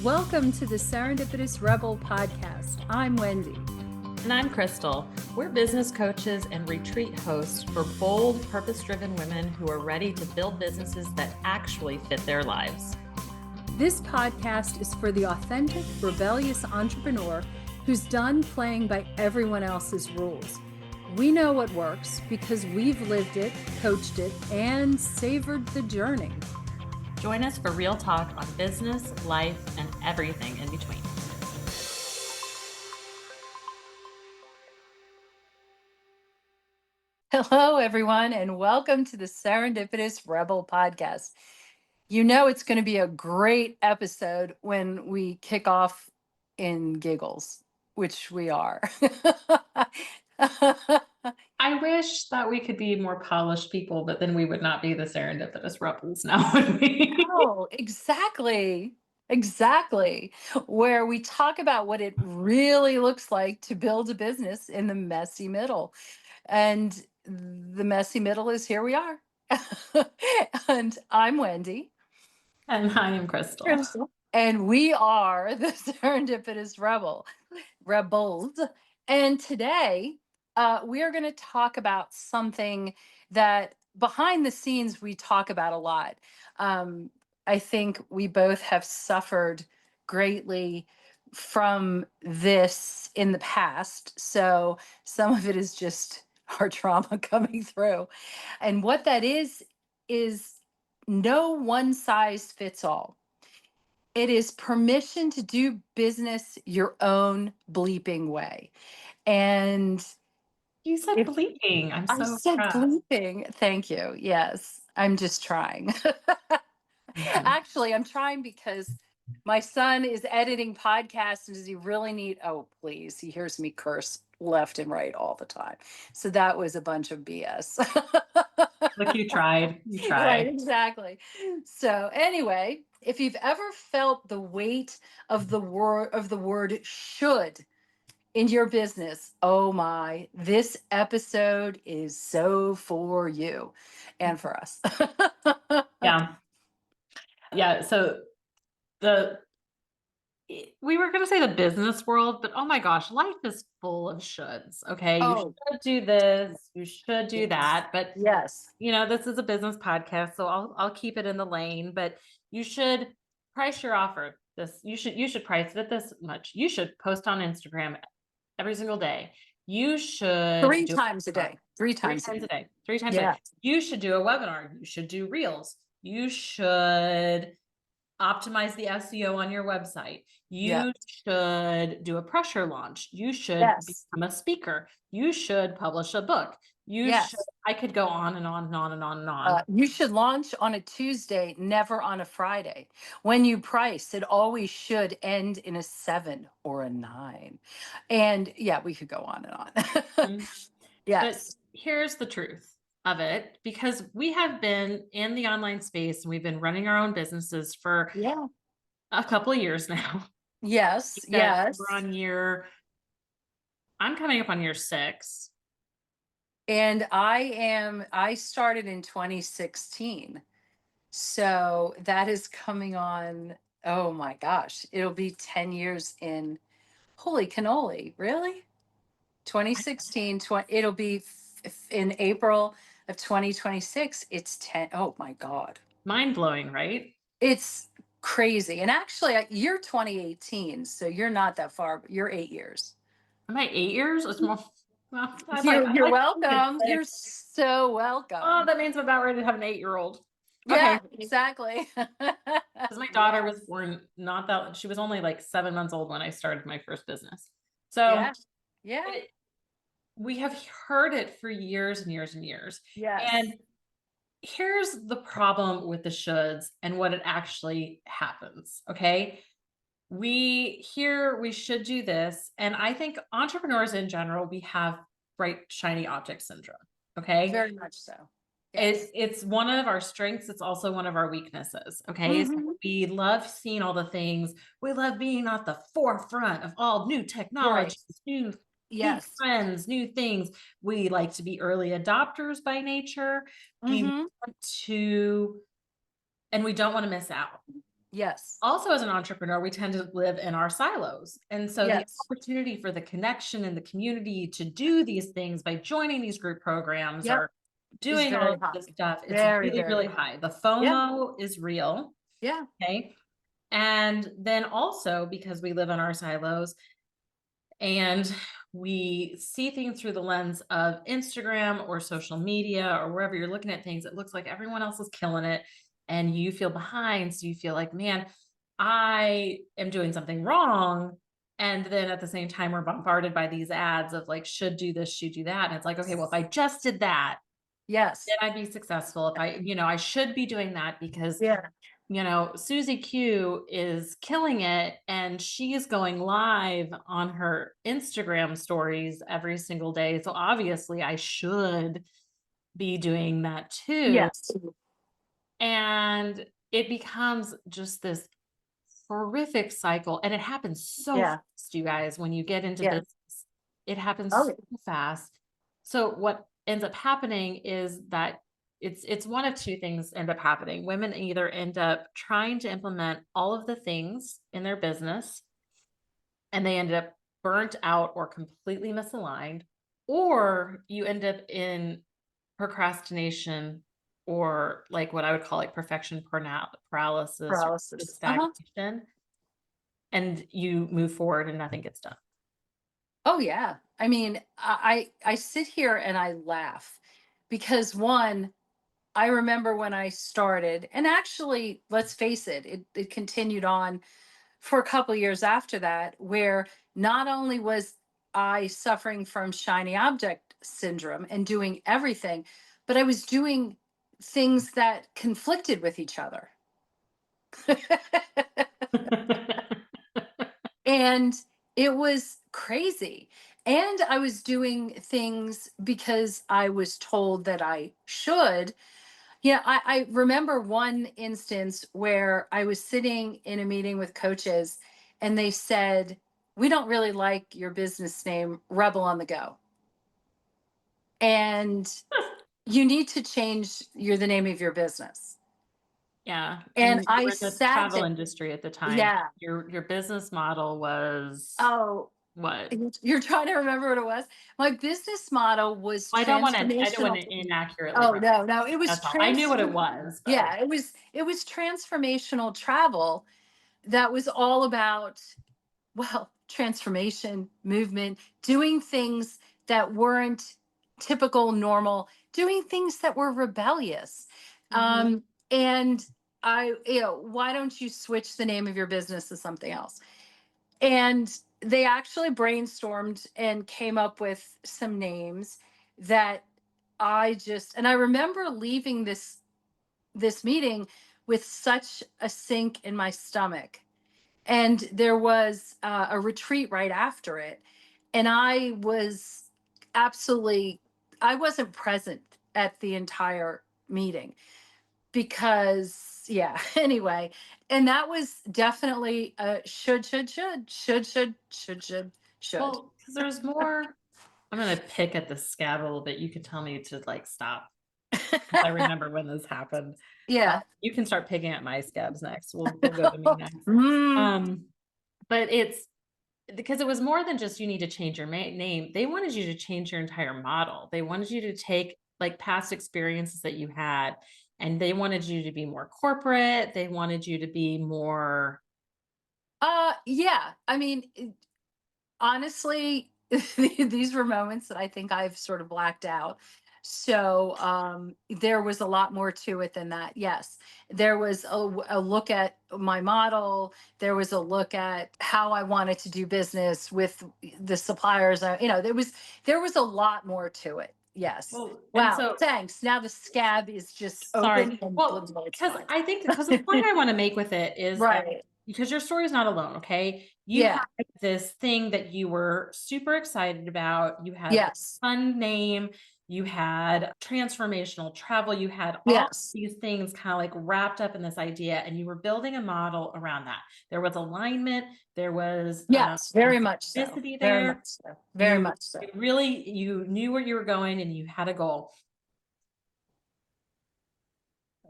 Welcome to the Serendipitous Rebel podcast. I'm Wendy. And I'm Krystal. We're business coaches and retreat hosts for bold, purpose-driven women who are ready to build businesses that actually fit their lives. This podcast is for the authentic, rebellious entrepreneur who's done playing by everyone else's rules. We know what works because we've lived it, coached it, and savored the journey. Join us for real talk on business, life, and everything in between. Hello, everyone, and welcome to the Serendipitous Rebel podcast. You know it's going to be a great episode when we kick off in giggles, which we are. I wish that we could be more polished people, but then we would not be the Serendipitous Rebels now, would we? Oh, exactly. Exactly. Where we talk about what it really looks like to build a business in the messy middle. And the messy middle is here we are. And I'm Wendy. And I am Krystal. And we are the Serendipitous Rebels. And today we are going to talk about something that behind the scenes we talk about a lot. I think we both have suffered greatly from this in the past. So some of it is just our trauma coming through. And what that is no one size fits all. It is permission to do business your own bleeping way. And You said bleeping. I'm I so said proud. bleeping. Thank you. Yes, I'm just trying. Actually, I'm trying because my son is editing podcasts and does he really need, oh, please, he hears me curse left and right all the time. So that was a bunch of BS. Look, you tried. You tried. Right, exactly. So anyway, if you've ever felt the weight of the word should in your business, oh my, this episode is so for you and for us. Yeah. Yeah. So we were going to say the business world, but oh my gosh, life is full of shoulds. Okay. You should do this. You should do that. But yes, you know, this is a business podcast, so I'll keep it in the lane, but you should price your offer. You should price it at this much. You should post on Instagram every single day. You should three times a day. Three times a day. You should do a webinar. You should do reels. You should optimize the SEO on your website. You should do a pressure launch. You should become a speaker. You should publish a book. I could go on and on and on and on and on. You should launch on a Tuesday, never on a Friday. When you price, it always should end in a 7 or a 9. And yeah, we could go on and on. Yes. But here's the truth of it, because we have been in the online space and we've been running our own businesses for a couple of years now. Yes. We're I'm coming up on year 6. And I started in 2016. So that is coming on, oh my gosh, it'll be 10 years in, holy cannoli, really? 2016, it'll be in April of 2026. It's 10. Oh my God. Mind blowing, right? It's crazy. And actually, you're 2018, so you're not that far, but you're 8 years. Am I 8 years? It's more. Well, you're welcome. You're so welcome. Oh, that means I'm about ready to have an 8-year-old. Yeah, exactly. Because my daughter was born she was only like 7 months old when I started my first business. So we have heard it for years and years and years. Yes. And here's the problem with the shoulds and what it actually happens. Okay. We hear we should do this. And I think entrepreneurs in general, we have bright, shiny object syndrome. Okay. Very much so. Yes. It's one of our strengths. It's also one of our weaknesses. Okay. So we love seeing all the things. We love being at the forefront of all new technologies, new trends, new things. We like to be early adopters by nature. We want to, and we don't want to miss out. Yes. Also, as an entrepreneur, we tend to live in our silos. And so the Yes. opportunity for the connection and the community to do these things by joining these group programs Yep. or Is doing all very of high. this stuff, it's Very, really, very really high. high. The Yeah. FOMO is real. Yeah. Okay. And then also because we live in our silos and we see things through the lens of Instagram or social media or wherever you're looking at things, it looks like everyone else is killing it and you feel behind. So you feel like, man, I am doing something wrong. And then at the same time, we're bombarded by these ads of like, should do this, should do that. And it's like, okay, well, if I just did that, then Yes. I'd be successful. If I should be doing that because Yeah. Susie Q is killing it and she is going live on her Instagram stories every single day. So obviously I should be doing that too. Yes. And it becomes just this horrific cycle. And it happens so Yeah. fast, you guys, when you get into Yeah. business. It happens Oh, so fast. So what ends up happening is that it's one of two things end up happening. Women either end up trying to implement all of the things in their business and they end up burnt out or completely misaligned, or you end up in procrastination or like what I would call like perfection paralysis or paralysis. Uh-huh. stagnation, and you move forward and nothing gets done. Oh yeah. I mean, I sit here and I laugh because one, I remember when I started, and actually, let's face it, it continued on for a couple years after that, where not only was I suffering from shiny object syndrome and doing everything, but I was doing things that conflicted with each other. And it was crazy. And I was doing things because I was told that I should. Yeah, I remember one instance where I was sitting in a meeting with coaches and they said, "We don't really like your business name, Rebel on the Go. And you need to change the name of your business." Yeah, And and you I were in the sat travel there. industry at the time. Yeah. Your business model was Oh, what? you're trying to remember what it was? My business model was I don't want transformational. to inaccurately Oh, represent. no, no, it was That's all. I knew what it was, but yeah, it was transformational travel that was all about, well, transformation, movement, doing things that weren't typical, normal, doing things that were rebellious. mhm. And why don't you switch the name of your business to something else? And they actually brainstormed and came up with some names that and I remember leaving this meeting with such a sink in my stomach. And there was a retreat right after it. And I wasn't present at the entire meeting because, yeah, anyway. And that was definitely a should. Well, because there's more. I'm gonna pick at the scab a little bit. You can tell me to like stop. I remember when this happened. Yeah. You can start picking at my scabs next. We'll go to me next. Mm, Um, but it's because it was more than just you need to change your name. They wanted you to change your entire model. They wanted you to take like past experiences that you had, and they wanted you to be more corporate. They wanted you to be more. yeah. I mean, honestly, these were moments that I think I've sort of blacked out. So there was a lot more to it than that. Yes, there was a look at my model. There was a look at how I wanted to do business with the suppliers. There was a lot more to it. Yes. Well, and Wow. so Thanks. Now the scab is just sorry. open and Well, it's because fine. I think because the point I want to make with it is that Right. because your story is not alone, okay? You had Yeah. this thing that you were super excited about. You had this Yes. fun name. You had transformational travel. You had all Yes. these things kind of like wrapped up in this idea, and you were building a model around that. There was alignment. There was Yes. Very much so. authenticity Very much there. so. Very You much so. you knew where you were going, and you had a goal.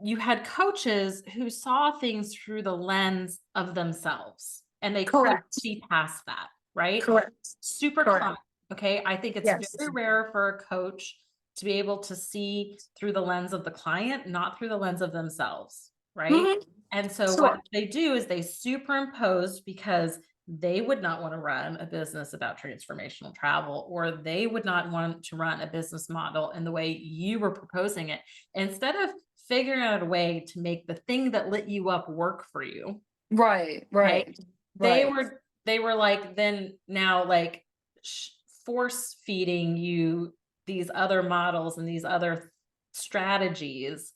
you had coaches who saw things through the lens of themselves and they couldn't Correct. see past that, right? Correct. Super Correct. common. Okay. I think it's Yes. very rare for a coach to be able to see through the lens of the client, not through the lens of themselves, right? Hmm. And so what Sure. they do is they superimpose because they would not want to run a business about transformational travel, or they would not want to run a business model in the way you were proposing it. Instead of figuring out a way to make the thing that lit you up work for you, Right. okay, Right. they Right. were they were like then now like sh- force feeding you these other models and these other strategies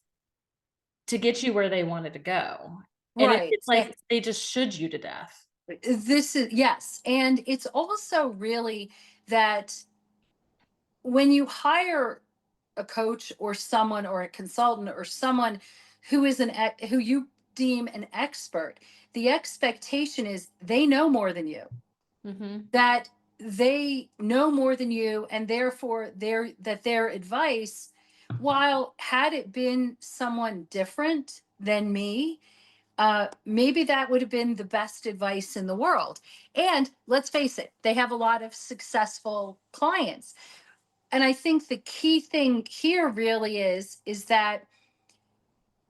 to get you where they wanted to go. And Right. it's like they just should you to death. This is, yes. And it's also really that when you hire a coach or someone or a consultant or someone who is who you deem an expert, the expectation is they know more than you, Mhm. that they know more than you, and therefore their advice, while had it been someone different than me, maybe that would have been the best advice in the world. And let's face it, they have a lot of successful clients. And I think the key thing here really is that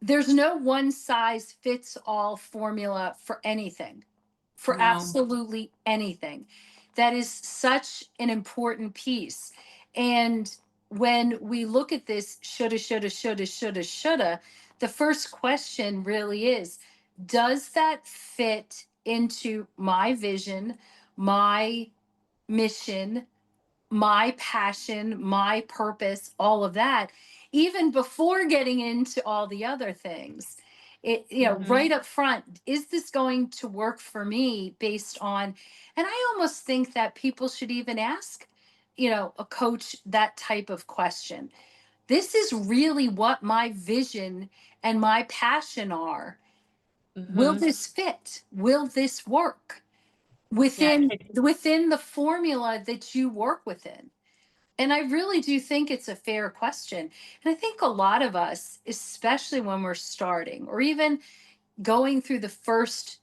there's no one size fits all formula for anything, for No. absolutely anything. That is such an important piece. And when we look at this shoulda, shoulda, shoulda, shoulda, shoulda, the first question really is, does that fit into my vision, my mission, my passion, my purpose, all of that, even before getting into all the other things? It, right Mhm. up front, is this going to work for me based on, and I almost think that people should even ask, a coach that type of question. This is really what my vision and my passion are. Will Mhm. this fit? Will this work Yeah, within the formula that you work within? And I really do think it's a fair question. And I think a lot of us, especially when we're starting or even going through the first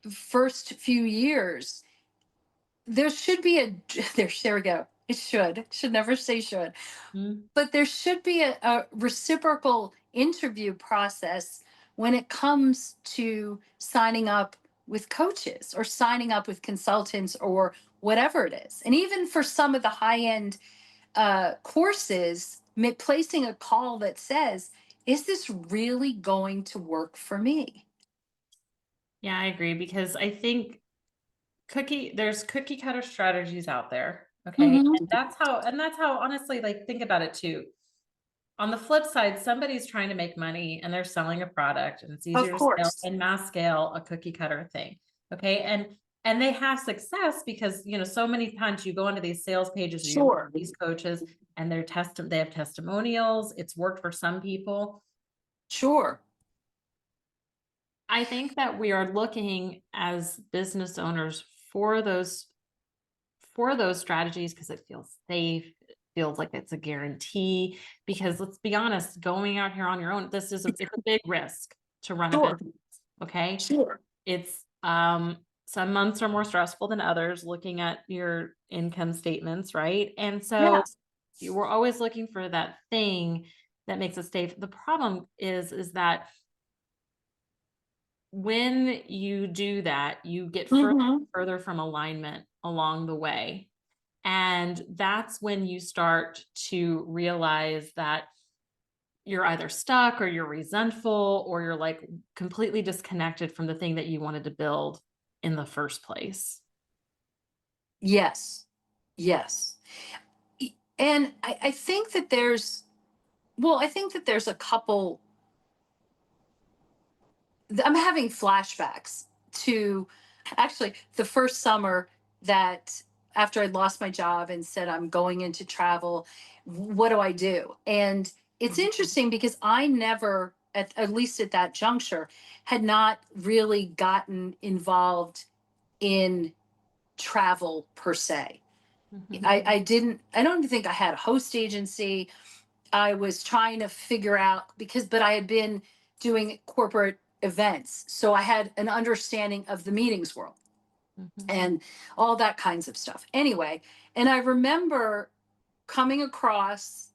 few years, there should be a there we go. It should never say should. mhm. But there should be a reciprocal interview process when it comes to signing up with coaches or signing up with consultants or whatever it is. And even for some of the high end courses, placing a call that says, is this really going to work for me? Yeah, I agree because I think there's cookie cutter strategies out there. Okay. Hmm. And that's how honestly, like think about it too. On the flip side, somebody's trying to make money and they're selling a product and it's Of easier to scale course. and mass scale a cookie cutter thing. Okay. And they have success because so many times you go into these sales pages or you go Sure. to these coaches and they have testimonials. It's worked for some people. Sure. I think that we are looking as business owners for those strategies because it feels safe. It feels like it's a guarantee. Because let's be honest, going out here on your own, it's a big risk to run a Sure. business. Okay. Sure. It's some months are more stressful than others looking at your income statements, right? And so Yes. we're always looking for that thing that makes us safe. The problem is that when you do that, you get further Hmm. and further from alignment along the way. And that's when you start to realize that you're either stuck or you're resentful or you're like completely disconnected from the thing that you wanted to build in the first place. Yes. Yes. And I think that I think that there's a couple. I'm having flashbacks to actually the first summer that, after I'd lost my job and said I'm going into travel, what do I do? And it's Mhm. interesting because I never, at least at that juncture, had not really gotten involved in travel per se. Mhm. I don't think I had a host agency. I was trying to figure out but I had been doing corporate events. So I had an understanding of the meetings world Mhm. and all that kinds of stuff. Anyway, and I remember coming across,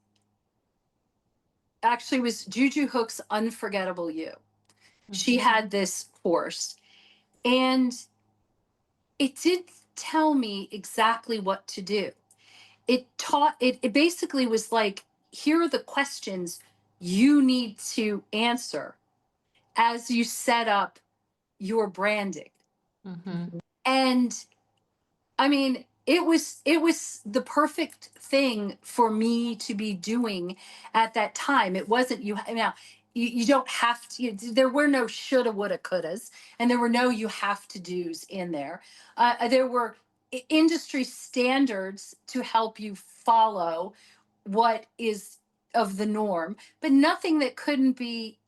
actually it was Juju Hook's Unforgettable You. She Mhm. had this course, and it did tell me exactly what to do. It basically was like, here are the questions you need to answer as you set up your branding. Mhm. And I mean, it was the perfect thing for me to be doing at that time. It wasn't you now you don't have to there were no shoulda woulda couldas, and there were no you have to do's in there. There were industry standards to help you follow what is of the norm, but nothing that couldn't be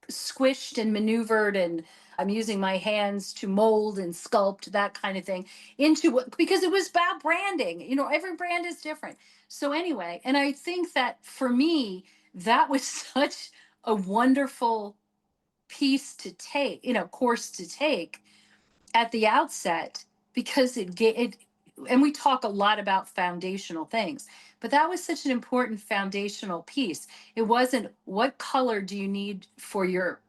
squished and maneuvered, and I'm using my hands to mold and sculpt that kind of thing into what, because it was about branding. Every brand is different. So anyway, and I think that for me, that was such a wonderful piece to take, course to take at the outset, because it and we talk a lot about foundational things, but that was such an important foundational piece. It wasn't what color do you need for your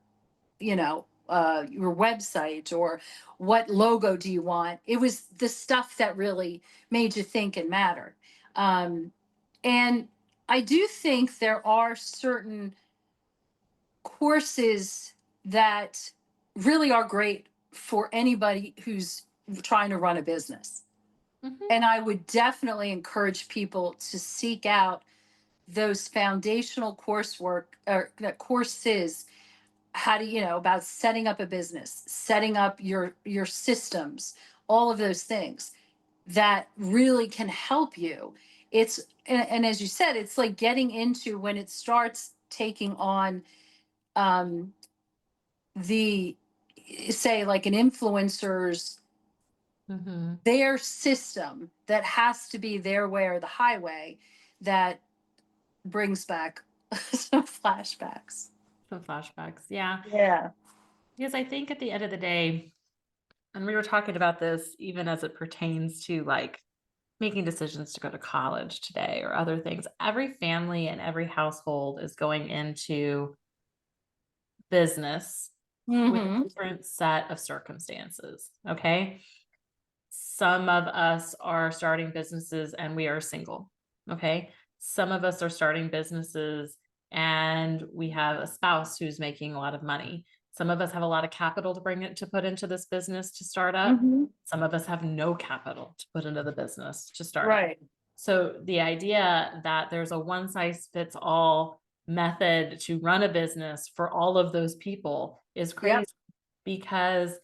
website, or what logo do you want. It was the stuff that really made you think and matter. Um, and I do think there are certain courses that really are great for anybody who's trying to run a business. Mhm. And I would definitely encourage people to seek out those foundational coursework or courses. How do you know about setting up a business, setting up your systems, all of those things that really can help you. And as you said, it's like getting into, when it starts taking on um the, say, like an influencer's, Mhm. their system that has to be their way or the highway, that brings back some flashbacks. Some flashbacks. Yeah. Yeah. Because I think at the end of the day, and we were talking about this even as it pertains to like making decisions to go to college today or other things, every family and every household is going into business with a Mm-hmm. different set of circumstances. Okay. Some of us are starting businesses and we are single. Okay. Some of us are starting businesses and we have a spouse who's making a lot of money. Some of us have a lot of capital to put into this business to start up. Mm-hmm. Some of us have no capital to put into the business to start up. Right. So the idea that there's a one size fits all method to run a business for all of those people is Yep. crazy, because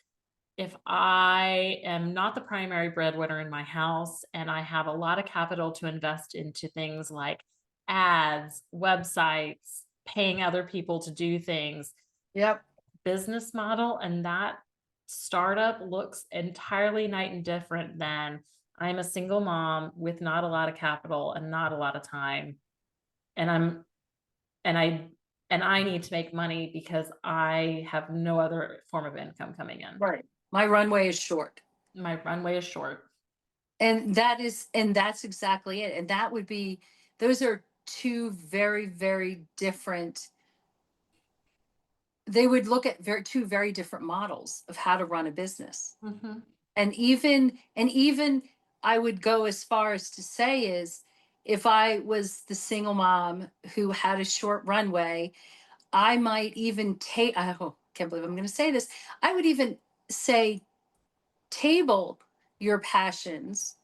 if I am not the primary breadwinner in my house and I have a lot of capital to invest into things like ads, websites, paying other people to do things, Yep. business model and that startup looks entirely night and different than I'm a single mom with not a lot of capital and not a lot of time. And I'm and I need to make money because I have no other form of income coming in. Right. My runway is short. My runway is short. And that's exactly it. And that would be, those are two very, very different, they would look at two very different models of how to run a business. Mhm. And even I would go as far as to say is, if I was the single mom who had a short runway, I might even take, oh, can't believe I'm going to say this. I would even say, table your passions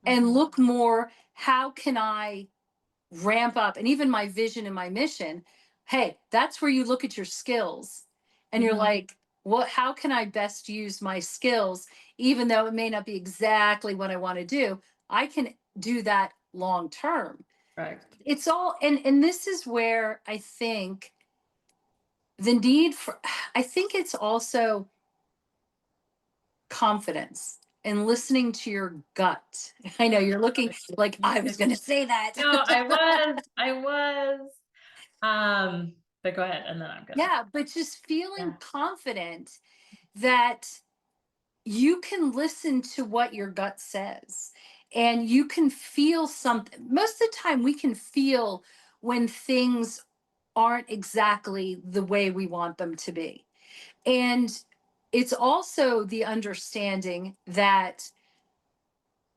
and Mhm. look more, how can I ramp up, and even my vision and my mission. Hey, that's where you look at your skills and you're Mhm. like, what, how can I best use my skills, even though it may not be exactly what I want to do? I can do that long term. Correct. It's all, and this is where I think the need for, I think it's also confidence and listening to your gut. I know you're looking like I was going to say that. No, I was. But go ahead, and then I'm gonna. Yeah, but just feeling Yeah, confident that you can listen to what your gut says and you can feel something. Most of the time, we can feel when things aren't exactly the way we want them to be. And it's also the understanding that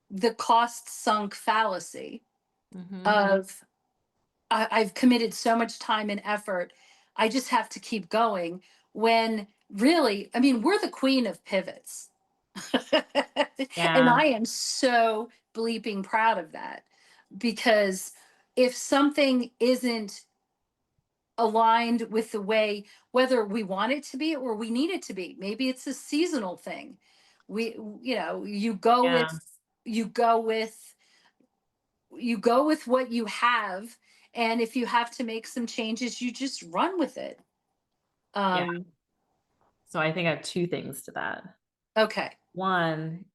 the cost sunk fallacy hmm of I've committed so much time and effort. I just have to keep going. When really, I mean, we're the queen of pivots. And yeah, I am so bleeping proud of that because if something isn't aligned with the way, whether we want it to be or we need it to be, maybe it's a seasonal thing. We, you know, yeah, you go with, you go with what you have. And if you have to make some changes, you just run with it. yeah. Um, So I think I have two things to that. okay. One,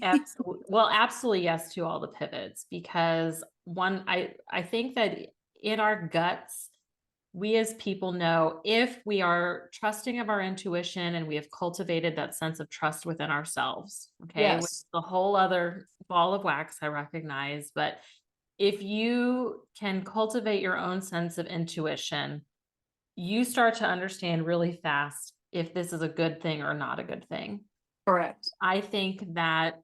absolutely yes to all the pivots, because one, I think that in our guts, we as people know if we are trusting of our intuition and we have cultivated that sense of trust within ourselves, okay, which is Yes. a whole other ball of wax, I recognize. But if you can cultivate your own sense of intuition, you start to understand really fast if this is a good thing or not a good thing. Correct. I think that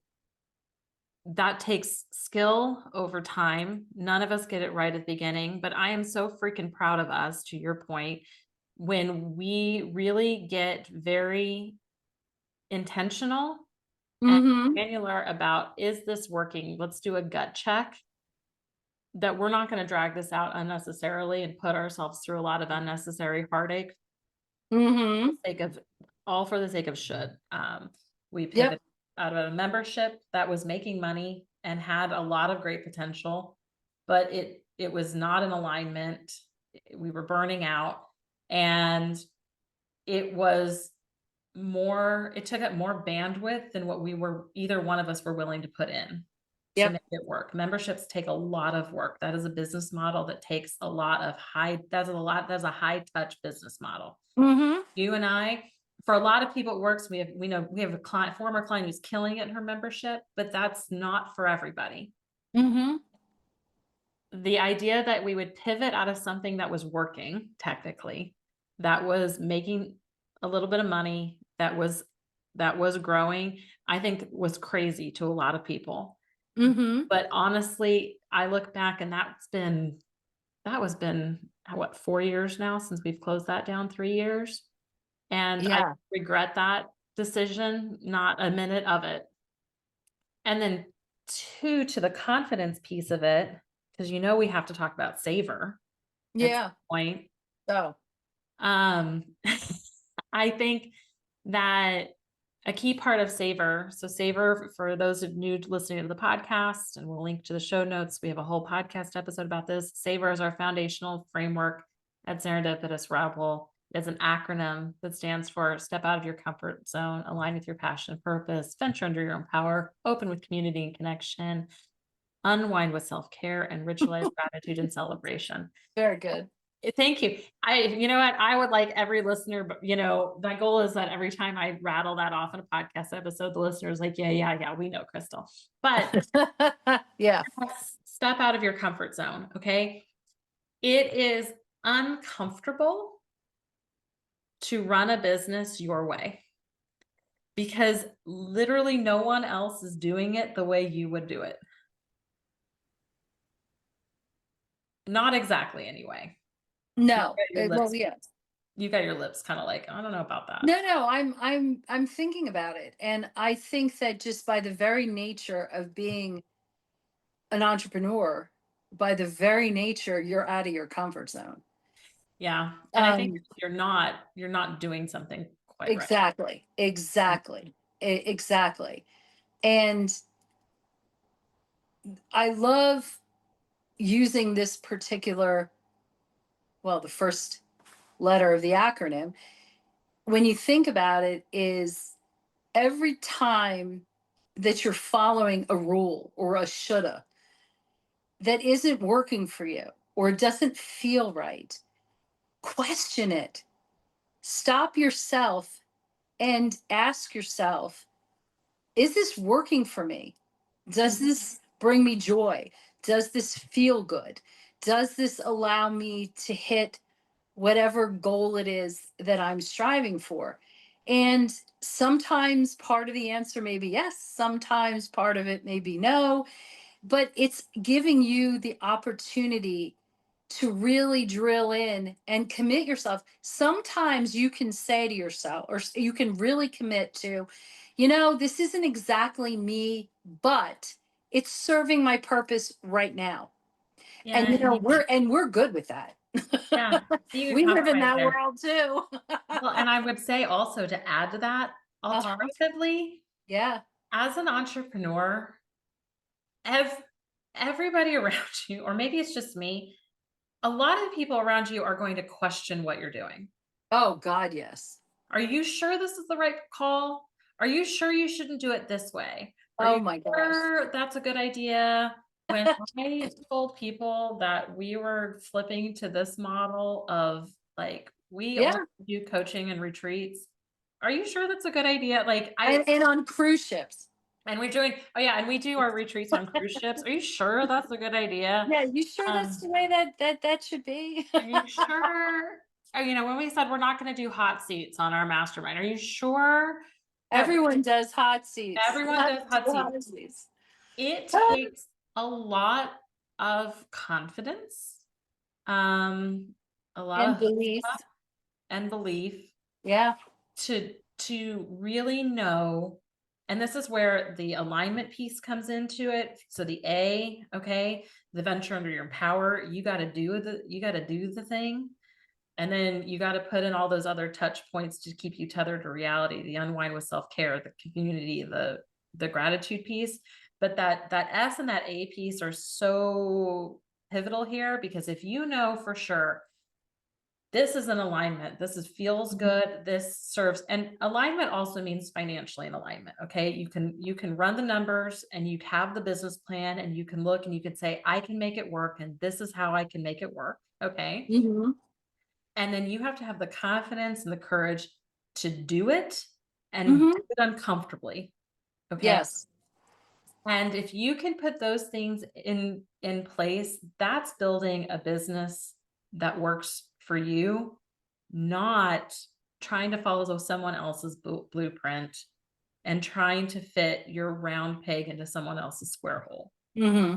that takes skill over time. None of us get it right at the beginning, but I am so freaking proud of us, to your point, when we really get very intentional and Mm-hmm. granular about, is this working? Let's do a gut check, that we're not going to drag this out unnecessarily and put ourselves through a lot of unnecessary heartache for Mm-hmm. the sake of, all for the sake of should. We Yep. pivoted out of a membership that was making money and had a lot of great potential, but it was not in alignment. We were burning out, and it was more, it took up more bandwidth than what we were, either one of us were willing to put in to Yep. make it work. Memberships take a lot of work. That is a business model that takes a lot of that's a high touch business model. Mm-hmm. You and I, for a lot of people it works. We know we have a client, former client, who's killing it in her membership, but that's not for everybody. Mm-hmm. The idea that we would pivot out of something that was working technically, that was making a little bit of money, that was growing, I think was crazy to a lot of people. Mm-hmm. But honestly, I look back and that was been what, 4 years now since we've closed that down, 3 years. And I Yeah. regret that decision, not a minute of it. And then two, to the confidence piece of it, because we have to talk about savor at some Yeah. point. Oh. Um, I think that a key part of Savor, so Savor, for those of new listening to the podcast, and we'll link to the show notes, we have a whole podcast episode about this. Savor is our foundational framework at Serendipitous Rebel. It's an acronym that stands for step out of your comfort zone, align with your passion and purpose, venture under your own power, open with community and connection, unwind with self-care, and ritualize gratitude and celebration. Very good. Thank you. You know what? I would like every listener, but my goal is that every time I rattle that off in a podcast episode, the listener is like, yeah, we know, Krystal. But Yeah. step out of your comfort zone. Okay. It is uncomfortable to run a business your way, because literally no one else is doing it the way you would do it. Not exactly, anyway. You No. got your Well, lips, yeah. you got your lips kind of like, I don't know about that. No, I'm thinking about it. And I think that just by the very nature of being an entrepreneur, by the very nature, you're out of your comfort zone. Yeah, and I think Um, you're not doing something quite right. exactly. Exactly. Exactly. And I love using this particular, well, the first letter of the acronym. When you think about it, is every time that you're following a rule or a shoulda that isn't working for you or doesn't feel right, question it. Stop yourself and ask yourself, is this working for me? Does Mhm. this bring me joy? Does this feel good? Does this allow me to hit whatever goal it is that I'm striving for? And sometimes part of the answer may be yes, sometimes part of it may be no, but it's giving you the opportunity to really drill in and commit yourself. Sometimes you can say to yourself, or you can really commit to, this isn't exactly me, but it's serving my purpose right now. And Yeah, and we're good with that. yeah, you can We live in compromise that there. world too. Well, and I would say also to add to that, Uh-huh. alternatively, Yeah. as an entrepreneur, ev everybody around you, or maybe it's just me, a lot of people around you are going to question what you're doing. Oh God, yes. Are you sure this is the right call? Are you sure you shouldn't do it this way? Are Oh you my gosh. sure that's a good idea? When I told people that we were flipping to this model of like, we only Yeah. do coaching and retreats, are you sure that's a good idea? And on cruise ships. And we're doing, oh yeah, and we do our retreats on cruise ships. Are you sure that's a good idea? Yeah, you sure that's Um, the way that should be? are you sure? Or, when we said we're not going to do hot seats on our mastermind, are you sure that Everyone does hot seats. everyone Let's does do hot seats? hot seats. It Ah, takes a lot of confidence, um, a lot and of belief. chutzpah and belief Yeah. to really know. And this is where the alignment piece comes into it. So the A, okay, the venture under your power, you got to do the thing. And then you got to put in all those other touch points to keep you tethered to reality, the unwind with self-care, the community, the gratitude piece. But that S and that A piece are so pivotal here, because if you know for sure this is an alignment, feels good, this serves, and alignment also means financially in alignment. Okay. You can run the numbers and you have the business plan and you can look and you can say, I can make it work and this is how I can make it work. Okay. Hmm. And then you have to have the confidence and the courage to do it and Hmm. do it uncomfortably. Okay. Yes. And if you can put those things in place, that's building a business that works for you, not trying to follow someone else's blueprint and trying to fit your round peg into someone else's square hole. Hmm.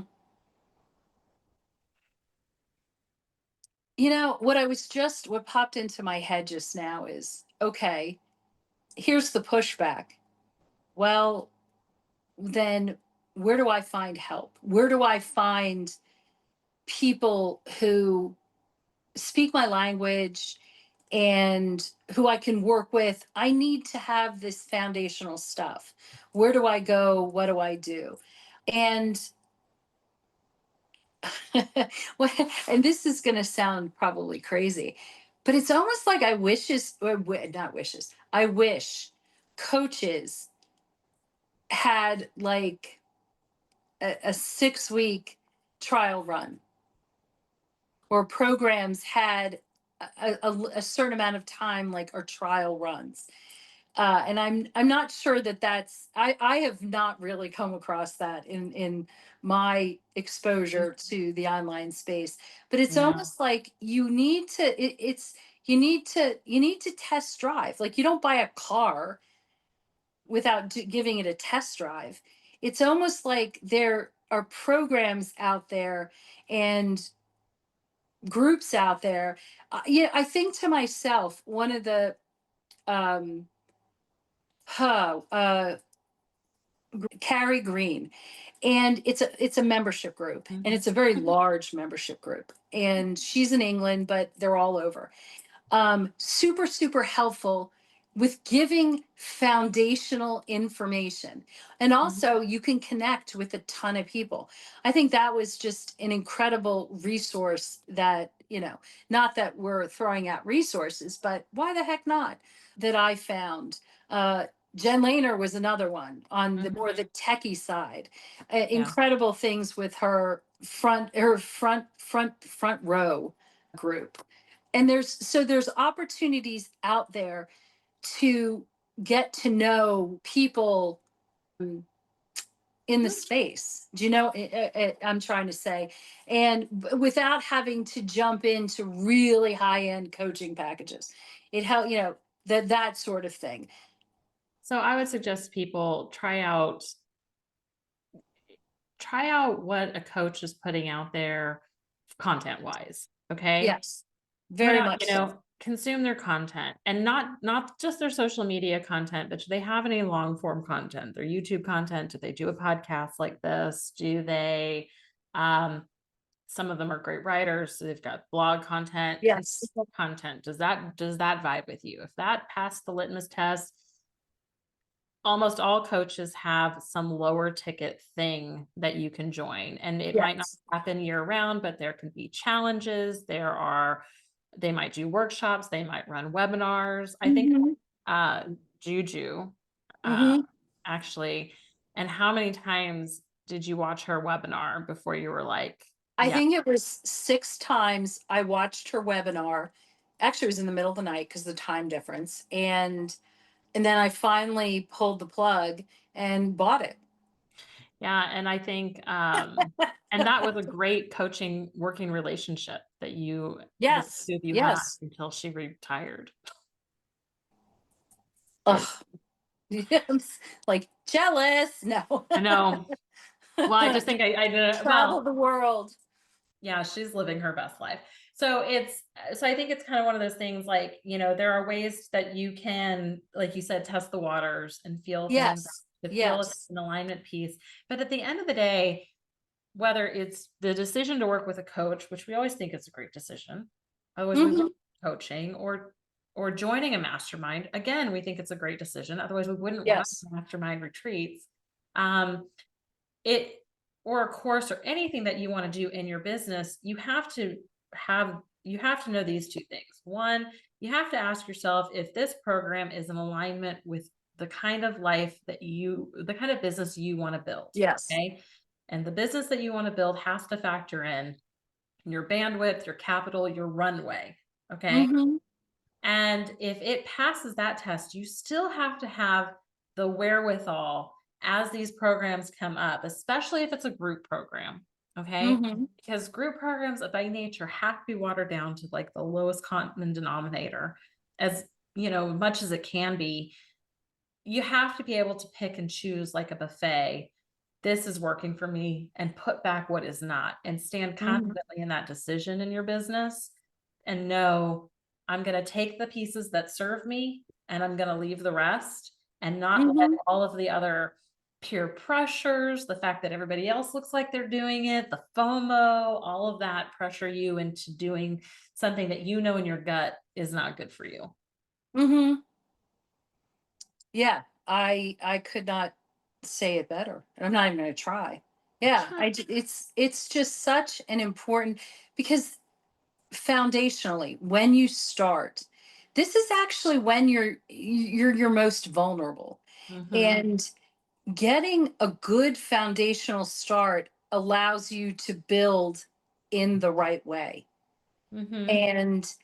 What popped into my head just now is, okay, here's the pushback. Well, then where do I find help? Where do I find people who speak my language and who I can work with? I need to have this foundational stuff. Where do I go? What do I do? And well, and this is going to sound probably crazy, but it's almost like I wishes, or not wishes, I wish coaches had like a 6 week trial run, or programs had a certain amount of time, like, or trial runs. And I'm not sure that I have not really come across that in my exposure to the online space. But it's Yeah. almost like you need to it's you need to test drive. Like, you don't buy a car without giving it a test drive. It's almost like there are programs out there and groups out there. Yeah, I think to myself, one of the um, huh, Carrie Green, and it's a membership group, and Mhm. it's a very large membership group. And she's in England, but they're all over. Super, super helpful with giving foundational information. And Mhm. also, you can connect with a ton of people. I think that was just an incredible resource that, not that we're throwing out resources, but why the heck not? That I found. Jen Lehner was another one on the more Mhm. the techie side. Yeah. Incredible things with her front row group. And there's opportunities out there to get to know people in the Mhm. space. Do you know I'm trying to say? And without having to jump into really high end coaching packages, it help that sort of thing. So I would suggest people try out what a coach is putting out there content wise. Okay. Yes, Put very out, much so. consume their content, and not just their social media content, but do they have any long form content, their YouTube content? Do they do a podcast like this? Do they, um, some of them are great writers, so they've got blog content, Yes. consistent content. Does that vibe with you? If that passed the litmus test, almost all coaches have some lower ticket thing that you can join, and it might not Yes. happen year round, but there can be challenges. They might do workshops, they might run webinars. I think Hmm. uh Juju uh Hmm. actually, and how many times did you watch her webinar before you were like, I yeah. think it was 6 times I watched her webinar. Actually, it was in the middle of the night because the time difference. And then I finally pulled the plug and bought it. Yeah, and I think, and that was a great coaching working relationship that the Yes. two of you had Yes. until she retired. It Ugh. I'm like jealous. No. I know. Well, I just think I did Travel well, the world. yeah, she's living her best life. So I think it's kind of one of those things, like, there are ways that you can, like you said, test the waters and feel things Yes. out, to feel if it's Yes. an alignment piece. But at the end of the day, whether it's the decision to work with a coach, which we always think is a great decision, otherwise we Hmm. wouldn't be coaching, or joining a mastermind, again, we think it's a great decision. Otherwise, we wouldn't have Yes. mastermind retreats. Um, it or a course or anything that you want to do in your business, you have to know these two things. One, you have to ask yourself if this program is in alignment with the kind of business you want to build. Yes. Okay. And the business that you want to build has to factor in your bandwidth, your capital, your runway. Okay. Hmm. And if it passes that test, you still have to have the wherewithal as these programs come up, especially if it's a group program. Okay. Hmm. Because group programs by nature have to be watered down to like the lowest common denominator, as much as it can be. You have to be able to pick and choose like a buffet. This is working for me, and put back what is not, and stand Hmm. confidently in that decision in your business, and know I'm going to take the pieces that serve me and I'm going to leave the rest, and not let Hmm. all of the other peer pressures, the fact that everybody else looks like they're doing it, the FOMO, all of that pressure you into doing something that in your gut is not good for you. Hmm. Yeah, I could not say it better. And I'm not even going to try. Yeah, it's just such an important, because foundationally when you start, this is actually when you're your most vulnerable. Mhm. And getting a good foundational start allows you to build in the right way, Mhm.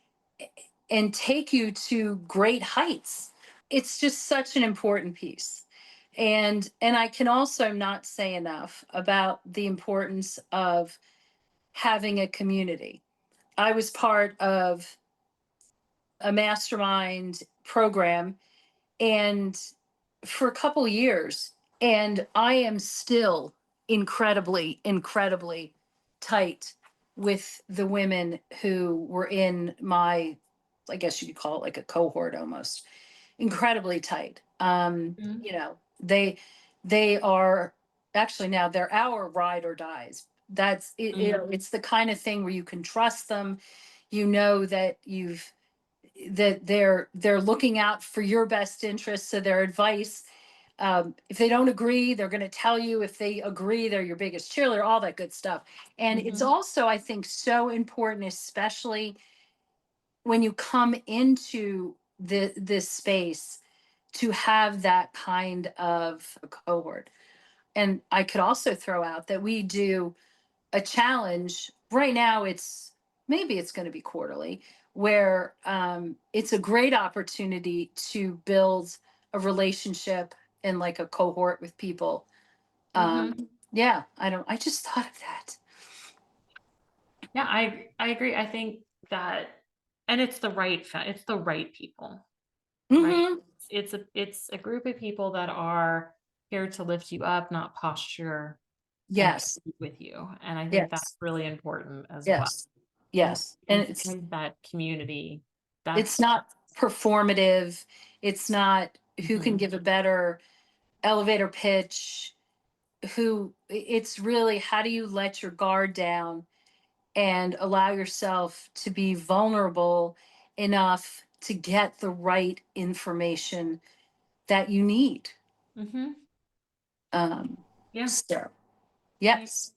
and take you to great heights. It's just such an important piece. And I can also not say enough about the importance of having a community. I was part of a mastermind program, and for a couple years, and I am still incredibly tight with the women who were in my, I guess you could call it like a cohort almost. Incredibly tight. Mhm. They are actually, now they're our ride or dies. That's it, Mhm. it's the kind of thing where you can trust them. You know that they're looking out for your best interests. So their advice, if they don't agree, they're going to tell you. If they agree, they're your biggest cheerleader, all that good stuff. And it's Mhm. also, I think, so important, especially when you come into this space, to have that kind of a cohort. And I could also throw out that we do a challenge right now. Maybe it's going to be quarterly, where it's a great opportunity to build a relationship and like a cohort with people. Yeah, I just thought of that. Yeah, I agree. I think that, and it's the it's the right people, right? Hmm. It's a group of people that are here to lift you up, not posture and Yes, compete with you. And I think that's yes, really important as well. yes, yes. And And find that community. it's That's not performative. It's not who can mhm, give a better elevator pitch. It's really, how do you let your guard down and allow yourself to be vulnerable enough to get the right information that you need. mhm, Um, yeah. so, I- yes.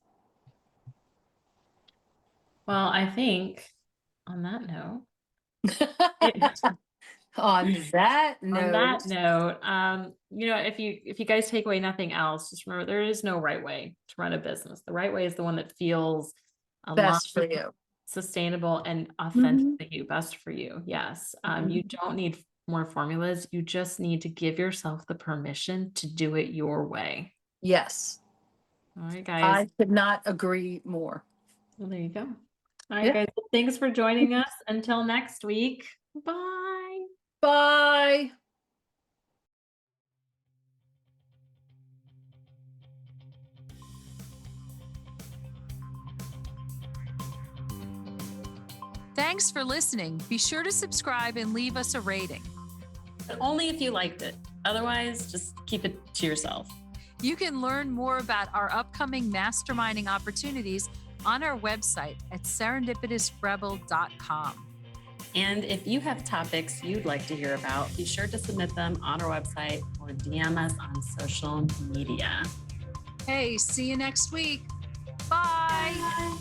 Well, I think on that note, it, On that on note, that note, if you guys take away nothing else, just remember there is no right way to run a business. The right way is the one that feels aligned, best for you. sustainable, and Hmm. authentically you, best for you. Yes. You Hmm. don't need more formulas. You just need to give yourself the permission to do it your way. Yes, All right, guys. I could not agree more. Well, there you go. All right, Yeah. guys. Well, thanks for joining us. Until next week. Bye. Bye. Thanks for listening. Be sure to subscribe and leave us a rating. But only if you liked it. Otherwise, just keep it to yourself. You can learn more about our upcoming masterminding opportunities on our website at serendipitousrebel.com. And if you have topics you'd like to hear about, be sure to submit them on our website or DM us on social media. Hey, see you next week. Bye. Bye.